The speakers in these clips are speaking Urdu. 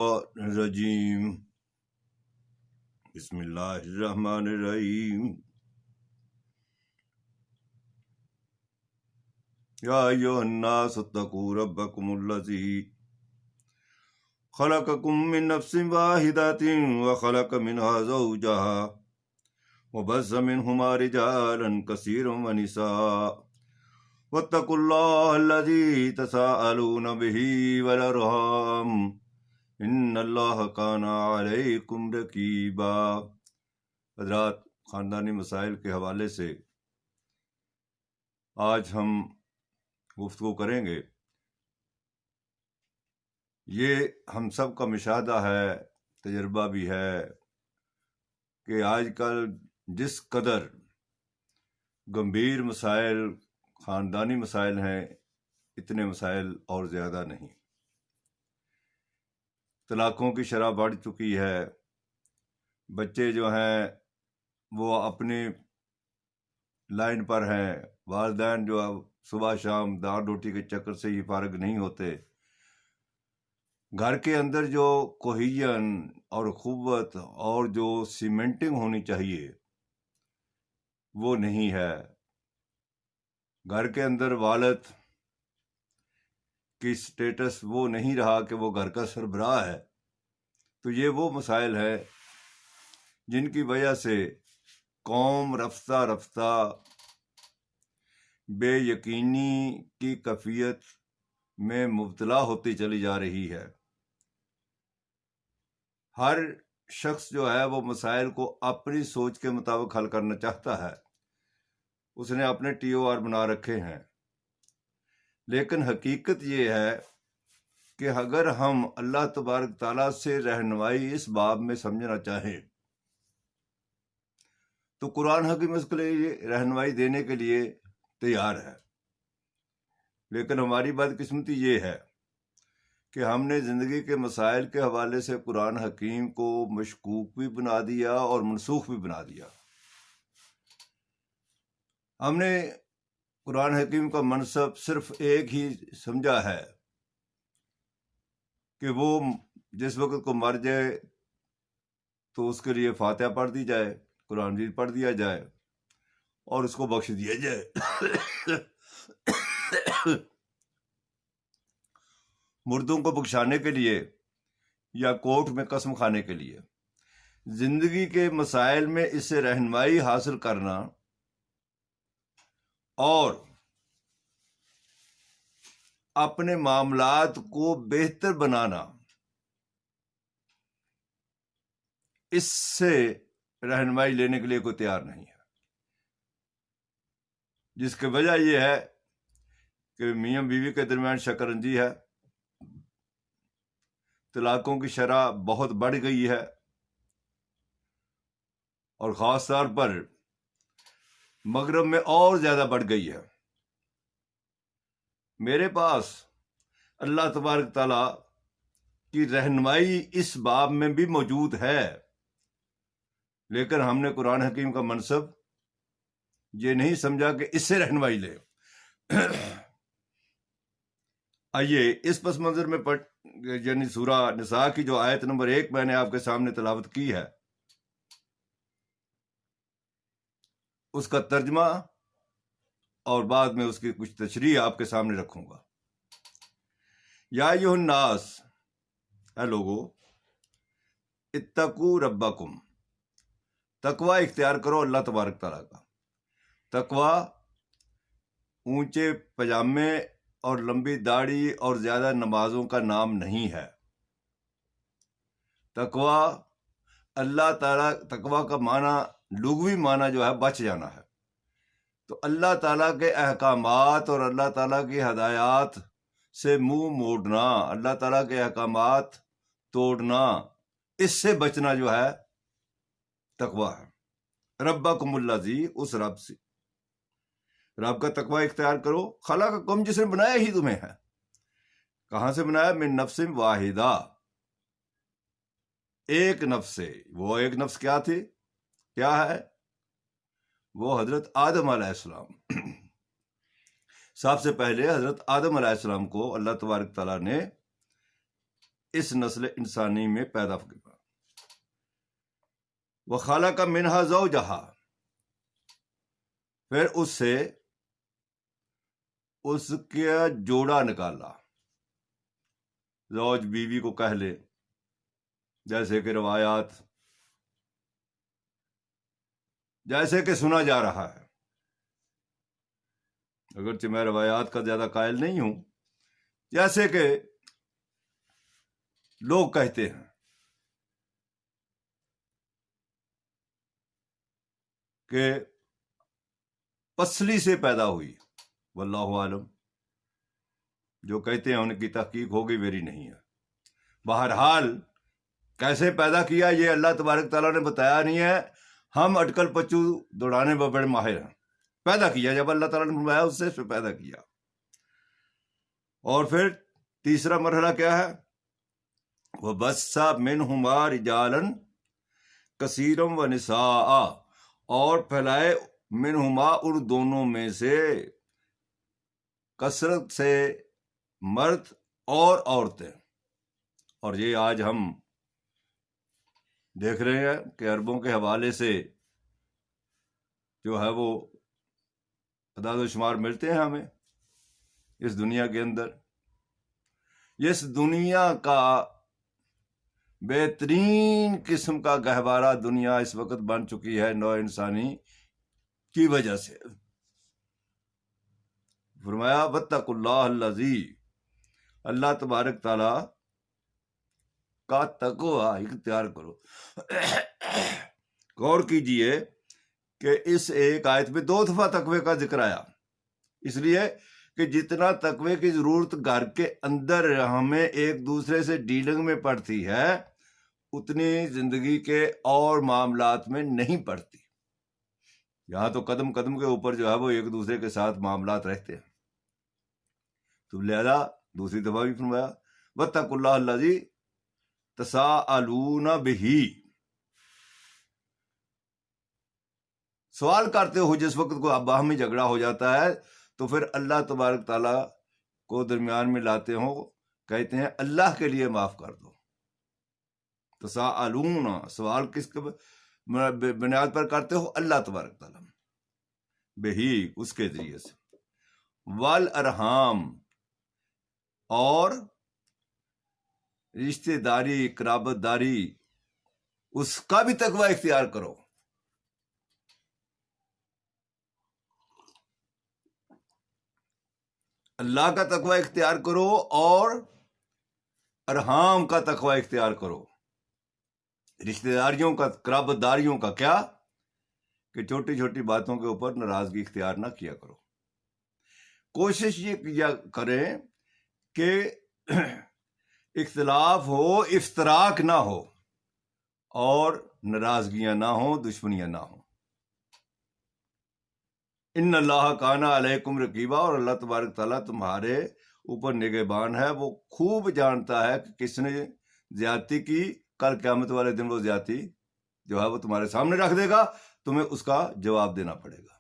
الرجیم بسم اللہ الرحمن الرحیم یا ایھا الناس اتقوا ربکم الذی خلقکم من نفس واحدۃ وخلق منها زوجہا وبث منہما رجالا کثیرا ونساء واتقوا اللہ الذی تساءلون بہ والارحام ان اللہ کان علیکم رقیبا۔ حضرات، خاندانی مسائل کے حوالے سے آج ہم گفتگو کریں گے۔ یہ ہم سب کا مشاہدہ ہے، تجربہ بھی ہے کہ آج کل جس قدر گمبھیر مسائل خاندانی مسائل ہیں، اتنے مسائل اور زیادہ نہیں۔ طلاقوں کی شرح بڑھ چکی ہے، بچے جو ہیں وہ اپنی لائن پر ہیں، والدین جو صبح شام دال روٹی کے چکر سے ہی فارغ نہیں ہوتے۔ گھر کے اندر جو کوہیژن اور اخوت اور جو سیمنٹنگ ہونی چاہیے وہ نہیں ہے۔ گھر کے اندر والد کی سٹیٹس وہ نہیں رہا کہ وہ گھر کا سربراہ ہے۔ تو یہ وہ مسائل ہیں جن کی وجہ سے قوم رفتہ رفتہ بے یقینی کی کیفیت میں مبتلا ہوتی چلی جا رہی ہے۔ ہر شخص جو ہے وہ مسائل کو اپنی سوچ کے مطابق حل کرنا چاہتا ہے، اس نے اپنے TOR بنا رکھے ہیں۔ لیکن حقیقت یہ ہے کہ اگر ہم اللہ تبارک تعالیٰ سے رہنمائی اس باب میں سمجھنا چاہیں تو قرآن حکیم اس کے لیے رہنمائی دینے کے لیے تیار ہے۔ لیکن ہماری بدقسمتی یہ ہے کہ ہم نے زندگی کے مسائل کے حوالے سے قرآن حکیم کو مشکوک بھی بنا دیا اور منسوخ بھی بنا دیا۔ ہم نے قرآن حکیم کا منصب صرف ایک ہی سمجھا ہے کہ وہ جس وقت کو مر جائے تو اس کے لیے فاتحہ پڑھ دی جائے، قرآن مجید پڑھ دیا جائے اور اس کو بخش دیا جائے۔ مردوں کو بخشانے کے لیے یا کورٹ میں قسم کھانے کے لیے زندگی کے مسائل میں اس سے رہنمائی حاصل کرنا اور اپنے معاملات کو بہتر بنانا، اس سے رہنمائی لینے کے لیے کوئی تیار نہیں ہے۔ جس کی وجہ یہ ہے کہ میاں بیوی کے درمیان شکنجی ہے، طلاقوں کی شرح بہت بڑھ گئی ہے، اور خاص طور پر مغرب میں اور زیادہ بڑھ گئی ہے۔ میرے پاس اللہ تبارک تعالیٰ کی رہنمائی اس باب میں بھی موجود ہے، لیکن ہم نے قرآن حکیم کا منصب یہ نہیں سمجھا کہ اس سے رہنمائی لے۔ آئیے اس پس منظر میں یعنی سورہ نساء کی جو آیت نمبر 1 میں نے آپ کے سامنے تلاوت کی ہے، اس کا ترجمہ اور بعد میں اس کی کچھ تشریح آپ کے سامنے رکھوں گا۔ یا ایھا الناس، اے لوگو، اتقوا ربکم، تقوی اختیار کرو اللہ تبارک تعالیٰ کا۔ تقوی اونچے پجامے اور لمبی داڑھی اور زیادہ نمازوں کا نام نہیں ہے۔ تقوی اللہ تعالیٰ، تقوی کا معنی لغوی معنی جو ہے بچ جانا ہے۔ تو اللہ تعالیٰ کے احکامات اور اللہ تعالیٰ کی ہدایات سے منہ موڑنا، اللہ تعالیٰ کے احکامات توڑنا، اس سے بچنا جو ہے تقوی ہے۔ ربکم الذی، اس رب سے، رب کا تقوی اختیار کرو۔ خلقکم، جس نے بنایا ہی تمہیں ہے۔ کہاں سے بنایا؟ من نفس واحدہ، ایک نفس سے۔ وہ ایک نفس کیا تھی؟ کیا ہے؟ وہ حضرت آدم علیہ السلام۔ سب سے پہلے حضرت آدم علیہ السلام کو اللہ تبارک تعالیٰ نے اس نسل انسانی میں پیدا کیا. وَخَلَقَ مِنْهَا زَوْجَهَا، پھر اس سے اس کا جوڑا نکالا. زوج بیوی کو کہہ لے، جیسے کہ روایات، جیسے کہ سنا جا رہا ہے، اگرچہ میں روایات کا زیادہ قائل نہیں ہوں، جیسے کہ لوگ کہتے ہیں کہ پسلی سے پیدا ہوئی. واللہ عالم، جو کہتے ہیں ان کی تحقیق ہوگی، میری نہیں ہے. بہرحال کیسے پیدا کیا یہ اللہ تبارک تعالیٰ نے بتایا نہیں ہے. ہم اٹکل پچو دوڑانے میں بڑے ماہر ہیں. پیدا کیا جب اللہ تعالیٰ نے فرمایا اس سے پیدا کیا. اور پھر تیسرا مرحلہ کیا ہے؟ وَبَثَّ مِنْهُمَا رِجَالًا كَثِيرًا وَنِسَاءً، اور پھیلائے منہما ان دونوں میں سے کثرت سے مرد اور عورتیں. اور یہ آج ہم دیکھ رہے ہیں کہ عربوں کے حوالے سے جو ہے وہ اعداد و شمار ملتے ہیں ہمیں اس دنیا کے اندر. اس دنیا کا بہترین قسم کا گہوارہ دنیا اس وقت بن چکی ہے نوع انسانی کی وجہ سے. فرمایا واتقوا اللہ الذی، اللہ تبارک تعالی کا تقوی اختیار کرو. غور کیجئے کہ اس ایک آیت میں 2 دفعہ تقوی کا ذکر آیا، اس لیے کہ جتنا تقوی کی ضرورت گھر کے اندر ہمیں ایک دوسرے سے ڈیلنگ میں پڑتی ہے، اتنی زندگی کے اور معاملات میں نہیں پڑتی. یہاں تو قدم قدم کے اوپر جو ہے وہ ایک دوسرے کے ساتھ معاملات رہتے ہیں. تو لہذا دوسری دفعہ بھی فرمایا واتقوا اللہ الذی تساءلون بہ. سوال کرتے ہو جس وقت کوئی باہمی جھگڑا ہو جاتا ہے تو پھر اللہ تبارک تعالیٰ کو درمیان میں لاتے ہو، کہتے ہیں اللہ کے لیے معاف کر دو. تساءلون، سوال کس کے بنیاد پر کرتے ہو؟ اللہ تبارک تعالیٰ بہی، اس کے ذریعے سے. والارحام، اور رشتہ داری، قرابت داری، اس کا بھی تقوی اختیار کرو. اللہ کا تقوی اختیار کرو اور ارحام کا تقوی اختیار کرو. رشتہ داریوں کا، قرابت داریوں کا کیا؟ کہ چھوٹی چھوٹی باتوں کے اوپر ناراضگی اختیار نہ کیا کرو. کوشش یہ کیا کریں کہ اختلاف ہو، افتراق نہ ہو، اور ناراضگیاں نہ ہوں، دشمنیاں نہ ہوں. ان اللہ کان علیکم رقیبا، اور اللہ تبارک تعالیٰ تمہارے اوپر نگہبان ہے. وہ خوب جانتا ہے کہ کس نے زیادتی کی. کل قیامت والے دن وہ زیادتی جو ہے وہ تمہارے سامنے رکھ دے گا، تمہیں اس کا جواب دینا پڑے گا.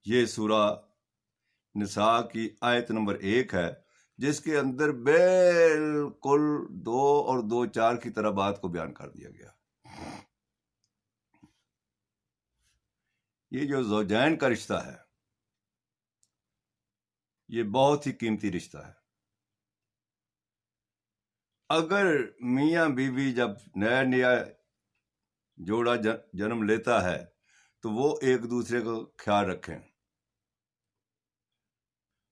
یہ سورہ نساء کی آیت نمبر 1 ہے، جس کے اندر بالکل 2 اور 2 4 کی طرح بات کو بیان کر دیا گیا. یہ جو زوجین کا رشتہ ہے، یہ بہت ہی قیمتی رشتہ ہے. اگر میاں بیوی جب نیا جوڑا جنم لیتا ہے تو وہ ایک دوسرے کا خیال رکھیں.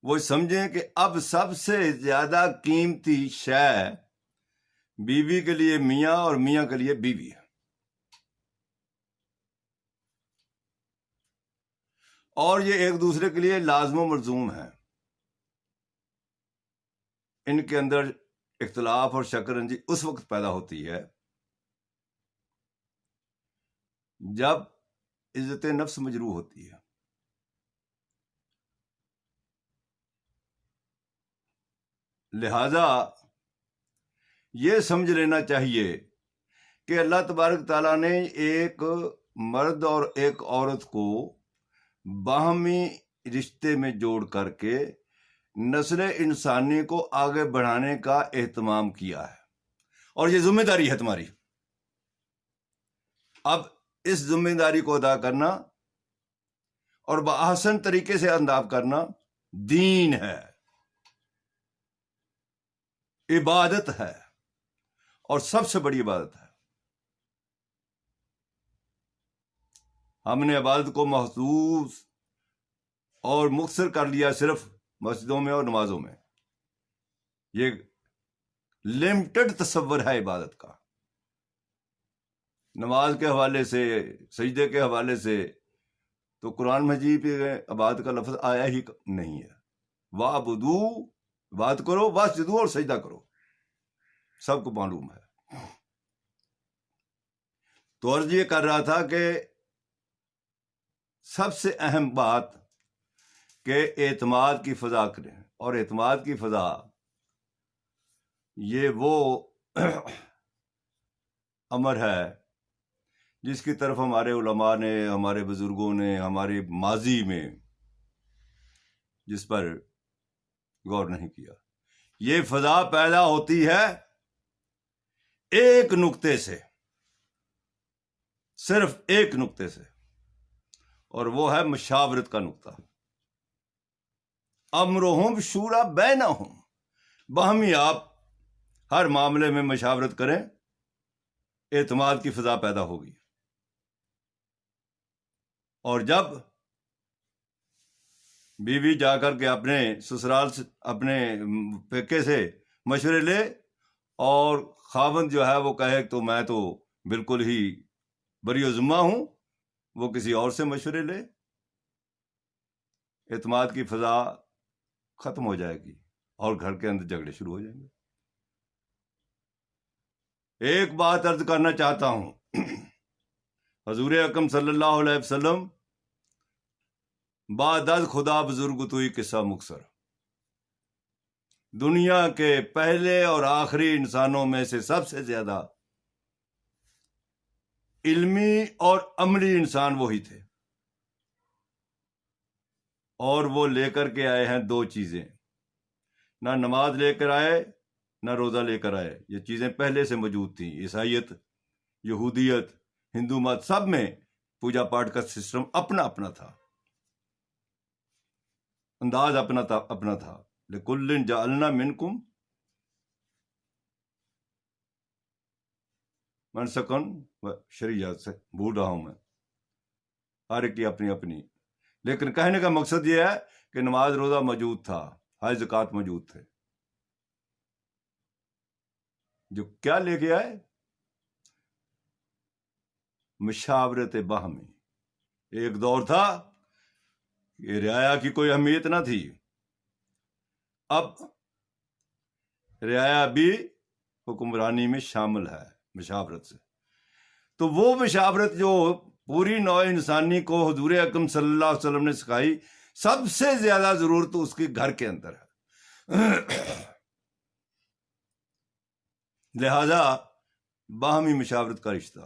وہ سمجھیں کہ اب سب سے زیادہ قیمتی شے بیوی کے لیے میاں اور میاں کے لیے بیوی ہے. اور یہ ایک دوسرے کے لیے لازم و ملزوم ہے. ان کے اندر اختلاف اور شکرنجی اس وقت پیدا ہوتی ہے جب عزت نفس مجروح ہوتی ہے. لہذا یہ سمجھ لینا چاہیے کہ اللہ تبارک تعالیٰ نے ایک مرد اور ایک عورت کو باہمی رشتے میں جوڑ کر کے نسل انسانی کو آگے بڑھانے کا اہتمام کیا ہے، اور یہ ذمہ داری ہے تمہاری۔ اب اس ذمہ داری کو ادا کرنا اور بآحسن طریقے سے ادا کرنا دین ہے، عبادت ہے، اور سب سے بڑی عبادت ہے۔ ہم نے عبادت کو محسوس اور مختصر کر لیا صرف مسجدوں میں اور نمازوں میں۔ یہ لمیٹڈ تصور ہے عبادت کا۔ نماز کے حوالے سے، سجدے کے حوالے سے تو قرآن مجید میں عبادت کا لفظ آیا ہی نہیں ہے۔ وَاعْبُدُوا، عبادت کرو، واسجدوا، اور سجدہ کرو، سب کو معلوم ہے۔ تو عرض یہ کر رہا تھا کہ سب سے اہم بات کہ اعتماد کی فضا کریں، اور اعتماد کی فضا یہ وہ امر ہے جس کی طرف ہمارے علماء نے، ہمارے بزرگوں نے، ہمارے ماضی میں جس پر غور نہیں کیا۔ یہ فضا پیدا ہوتی ہے ایک نقطے سے، صرف ایک نقطے سے، اور وہ ہے مشاورت کا نقطہ۔ امرہم شورا بینہم، باہمی آپ ہر معاملے میں مشاورت کریں، اعتماد کی فضا پیدا ہوگی۔ اور جب بیوی جا کر کے اپنے سسرال سے، اپنے پیکے سے مشورے لے، اور خاوند جو ہے وہ کہے تو میں تو بالکل ہی بری و ذمہ ہوں، وہ کسی اور سے مشورے لے، اعتماد کی فضا ختم ہو جائے گی اور گھر کے اندر جھگڑے شروع ہو جائیں گے۔ ایک بات عرض کرنا چاہتا ہوں، حضور اکرم صلی اللہ علیہ وسلم بعد از خدا بزرگ توئی قصہ مختصر، دنیا کے پہلے اور آخری انسانوں میں سے سب سے زیادہ علمی اور عملی انسان وہی تھے، اور وہ لے کر کے آئے ہیں دو چیزیں۔ نہ نماز لے کر آئے، نہ روزہ لے کر آئے، یہ چیزیں پہلے سے موجود تھیں۔ عیسائیت، یہودیت، ہندو مت، سب میں پوجا پاٹ کا سسٹم اپنا اپنا تھا، انداز اپنا تھا۔ لِكُلٍّ جَعَلْنَا مِنْكُمْ منسکن شریعت سے بھول رہا ہوں میں، ہر ایک کی اپنی اپنی، لیکن کہنے کا مقصد یہ ہے کہ نماز روزہ موجود تھا، حج زکوٰۃ موجود تھے۔ جو کیا لے کے آئے؟ مشاورت باہمی۔ ایک دور تھا کہ رعایا کی کوئی اہمیت نہ تھی، اب رعایا بھی حکمرانی میں شامل ہے مشاورت سے۔ تو وہ مشاورت جو پوری نوع انسانی کو حضور اکرم صلی اللہ علیہ وسلم نے سکھائی، سب سے زیادہ ضرورت اس کی گھر کے اندر ہے۔ لہذا باہمی مشاورت کا رشتہ،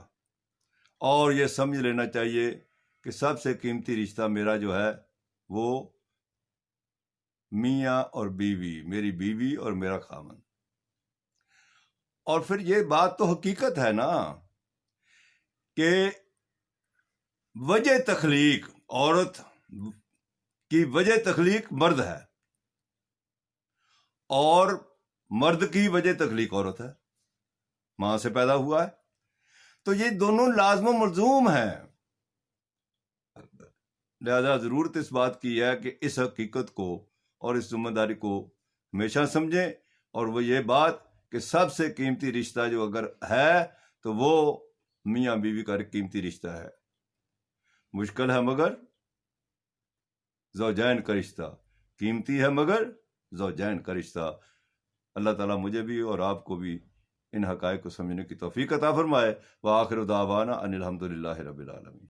اور یہ سمجھ لینا چاہیے کہ سب سے قیمتی رشتہ میرا جو ہے وہ میاں اور بیوی، میری بیوی اور میرا خاوند۔ اور پھر یہ بات تو حقیقت ہے نا کہ وجہ تخلیق، عورت کی وجہ تخلیق مرد ہے، اور مرد کی وجہ تخلیق عورت ہے، ماں سے پیدا ہوا ہے۔ تو یہ دونوں لازم و ملزوم ہیں۔ لہذا ضرورت اس بات کی ہے کہ اس حقیقت کو اور اس ذمہ داری کو ہمیشہ سمجھیں، اور وہ یہ بات کہ سب سے قیمتی رشتہ جو اگر ہے تو وہ میاں بیوی کا قیمتی رشتہ ہے۔ مشکل ہے مگر زوجین کا رشتہ، قیمتی ہے مگر زوجین کا رشتہ۔ اللہ تعالیٰ مجھے بھی اور آپ کو بھی ان حقائق کو سمجھنے کی توفیق عطا فرمائے۔ وآخر دعوانا ان الحمد للہ رب العالمین۔